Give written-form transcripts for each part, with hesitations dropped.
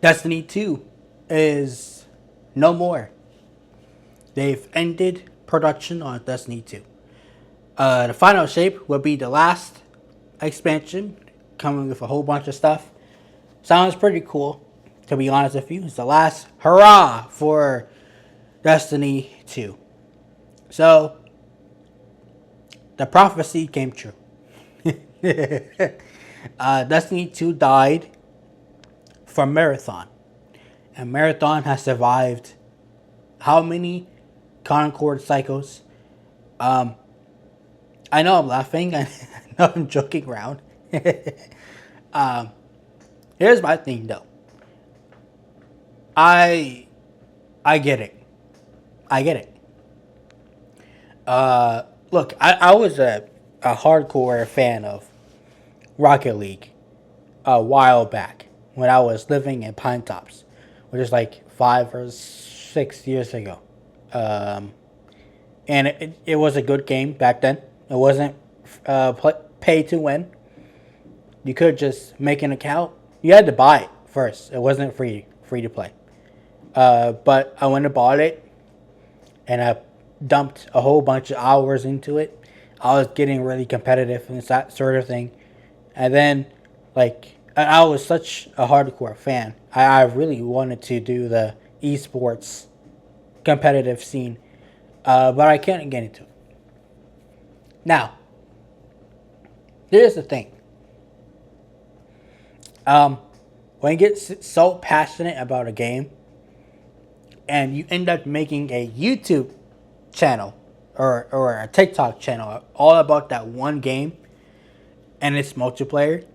Destiny 2 is no more. They've ended production on Destiny 2. The final shape will be the last expansion, coming with a whole bunch of stuff. Sounds pretty cool, to be honest with you. It's the last hurrah for Destiny 2. So, the prophecy came true. Destiny 2 died from Marathon. And Marathon has survived how many Concord cycles? I know I'm laughing. I know I'm joking around. um, Here's my thing though. I I get it. I get it. Look, I was a hardcore fan of Rocket League a while back when I was living in Pine Tops, which is like 5 or 6 years ago. Um, and it was a good game back then. It wasn't pay to win. You could just make an account. You had to buy it first. It wasn't free to play. But I went and bought it, and I dumped a whole bunch of hours into it. I was getting really competitive and that sort of thing. And then, like, I was such a hardcore fan. I really wanted to do the esports competitive scene, but I couldn't get into it. Now, here's the thing. When you get so passionate about a game, and you end up making a YouTube channel or a TikTok channel all about that one game and its multiplayer,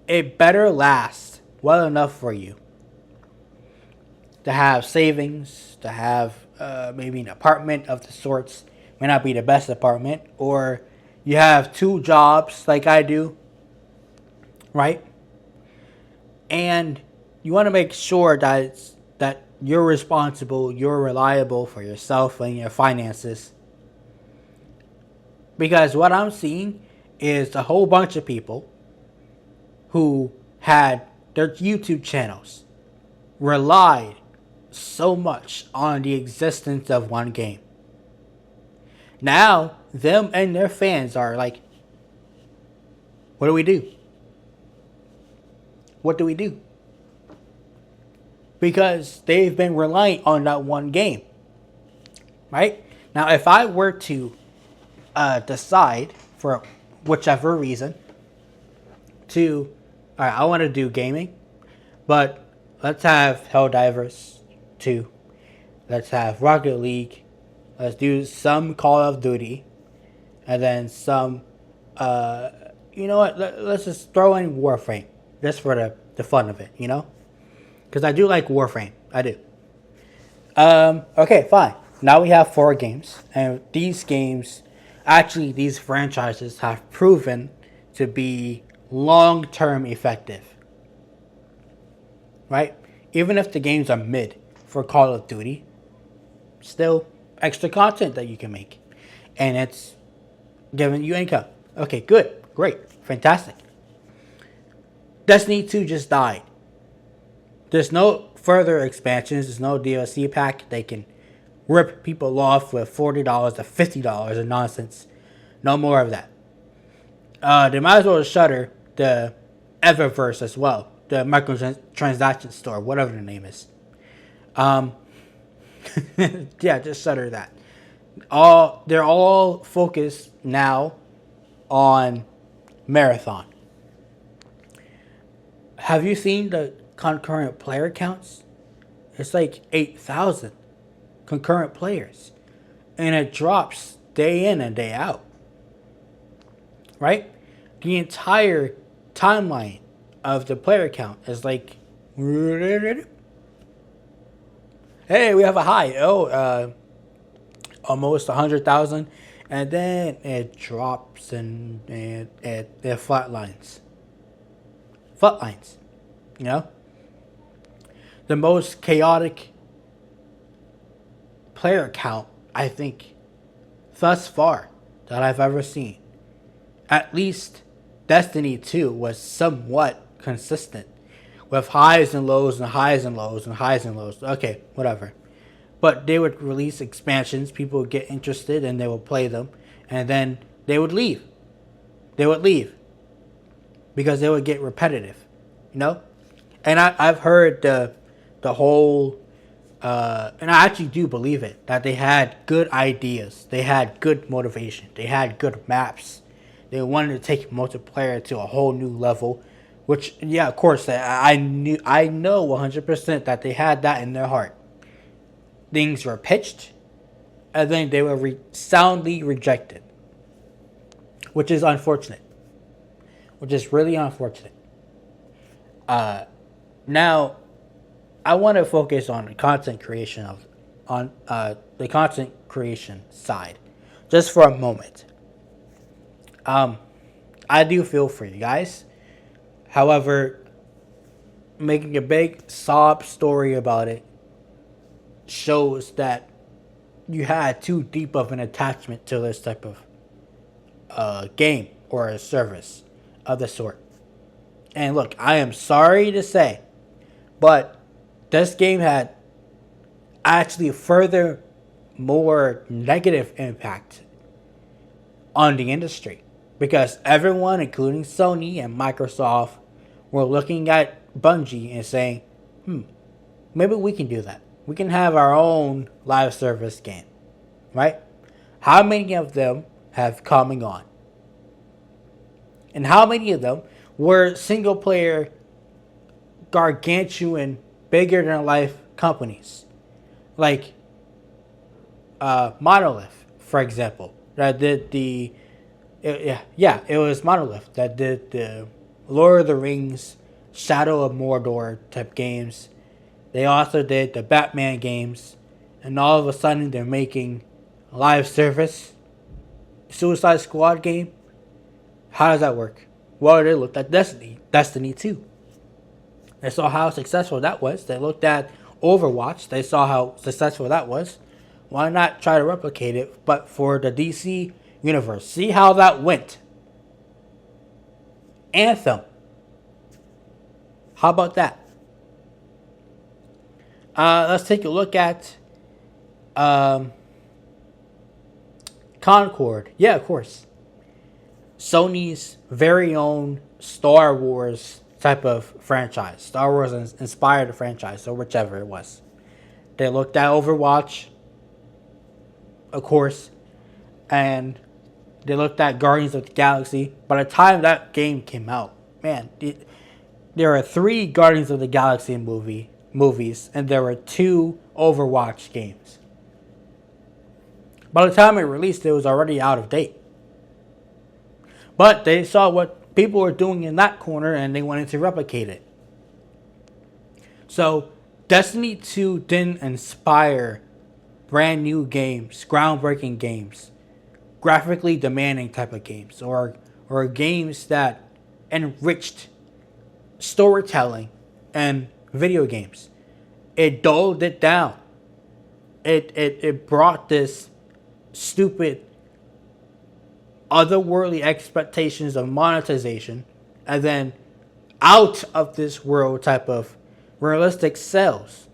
it better last well enough for you to have savings, to have maybe an apartment of the sorts. May not be the best apartment, or you have two jobs like I do, right? And you want to make sure that you're responsible, you're reliable for yourself and your finances. Because what I'm seeing is a whole bunch of people who had their YouTube channels relied so much on the existence of one game. Now, them and their fans are like, what do we do? What do we do? Because they've been reliant on that one game. Right? Now, if I were to decide, for whichever reason, to, all right, I want to do gaming, but let's have Helldivers 2. Let's have Rocket League. Let's do some Call of Duty. And then some, you know what, let's just throw in Warframe. Just for the fun of it, you know? Because I do like Warframe. I do. Okay, fine. Now we have 4 games. And these games, actually, these franchises have proven to be long-term effective. Right? Even if the games are mid for Call of Duty, still extra content that you can make. And it's giving you income. Okay, good. Great. Fantastic. Destiny 2 just died. There's no further expansions. There's no DLC pack. They can rip people off with $40 to $50 of nonsense. No more of that. They might as well shutter the Eververse as well. The microtransaction store, whatever the name is. Yeah, just shutter that. They're all focused now on Marathon. Have you seen the concurrent player counts? It's like 8,000 concurrent players. And it drops day in and day out. Right? The entire timeline of the player count is like, hey, we have a high. Almost 100,000. And then it drops and it flatlines. Flatlines. You know? The most chaotic player count, I think, thus far, that I've ever seen. At least Destiny 2 was somewhat consistent with highs and lows and highs and lows and highs and lows. Okay, whatever. But they would release expansions, people would get interested and they would play them, and then they would leave. They would leave because they would get repetitive, you know? And I've heard the whole, and I actually do believe it, that they had good ideas, they had good motivation, they had good maps. They wanted to take multiplayer to a whole new level, which, yeah, of course, I know 100% that they had that in their heart. Things were pitched, and then they were soundly rejected, which is unfortunate, which is really unfortunate. Now, I want to focus on the content creation the content creation side, just for a moment. I do feel for you guys. However, making a big sob story about it shows that you had too deep of an attachment to this type of game or a service of the sort. And look, I am sorry to say, but this game had actually further more negative impact on the industry, because everyone, including Sony and Microsoft, were looking at Bungie and saying, maybe we can do that. We can have our own live service game, right? How many of them have come and gone? And how many of them were single player, gargantuan, bigger than life companies? Like Monolith, for example, that did it was Monolith that did the Lord of the Rings, Shadow of Mordor type games. They also did the Batman games, and all of a sudden they're making a live service Suicide Squad game. How does that work? Well, they looked at Destiny 2. They saw how successful that was. They looked at Overwatch. They saw how successful that was. Why not try to replicate it, but for the DC universe? See how that went. Anthem. How about that? Let's take a look at Concord. Yeah, of course. Sony's very own Star Wars type of franchise. Star Wars inspired franchise, or whichever it was. They looked at Overwatch, of course, and they looked at Guardians of the Galaxy. By the time that game came out, man, there are 3 Guardians of the Galaxy movies, and there were 2 Overwatch games. By the time it released, it was already out of date. But they saw what people were doing in that corner, and they wanted to replicate it. So, Destiny 2 didn't inspire brand new games, groundbreaking games, graphically demanding type of games, or games that enriched storytelling and video games. It dulled it down. It brought this stupid otherworldly expectations of monetization, and then out of this world type of realistic sales,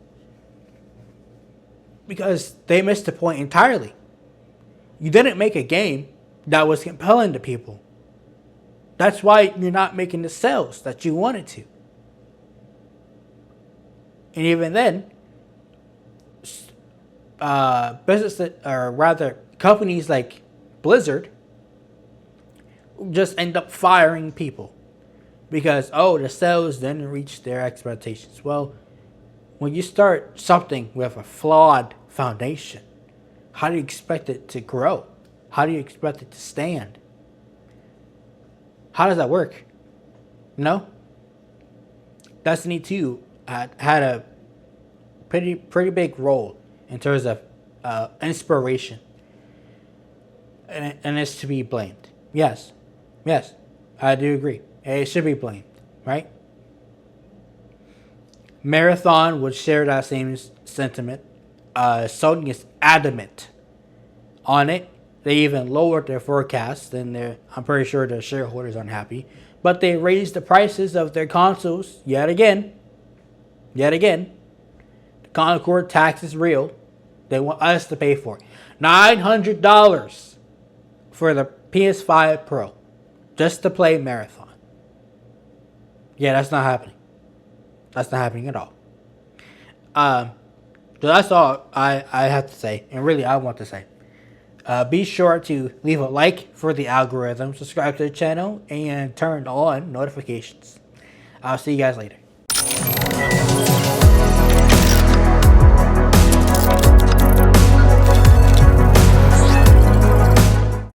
because they missed the point entirely. You didn't make a game that was compelling to people. That's why you're not making the sales that you wanted to. And even then, companies like Blizzard just end up firing people because, the sales didn't reach their expectations. Well, when you start something with a flawed foundation, how do you expect it to grow? How do you expect it to stand? How does that work? No? Destiny 2 had a pretty big role in terms of inspiration. And it's to be blamed. Yes, I do agree. It should be blamed, right? Marathon would share that same sentiment. Sony is adamant on it. They even lowered their forecast, and I'm pretty sure their shareholders aren't happy. But they raised the prices of their consoles yet again. Yet again, the Concord tax is real. They want us to pay for it. $900 for the PS5 Pro just to play Marathon. Yeah, that's not happening. That's not happening at all. So that's all I have to say, and really I want to say. Be sure to leave a like for the algorithm, subscribe to the channel, and turn on notifications. I'll see you guys later.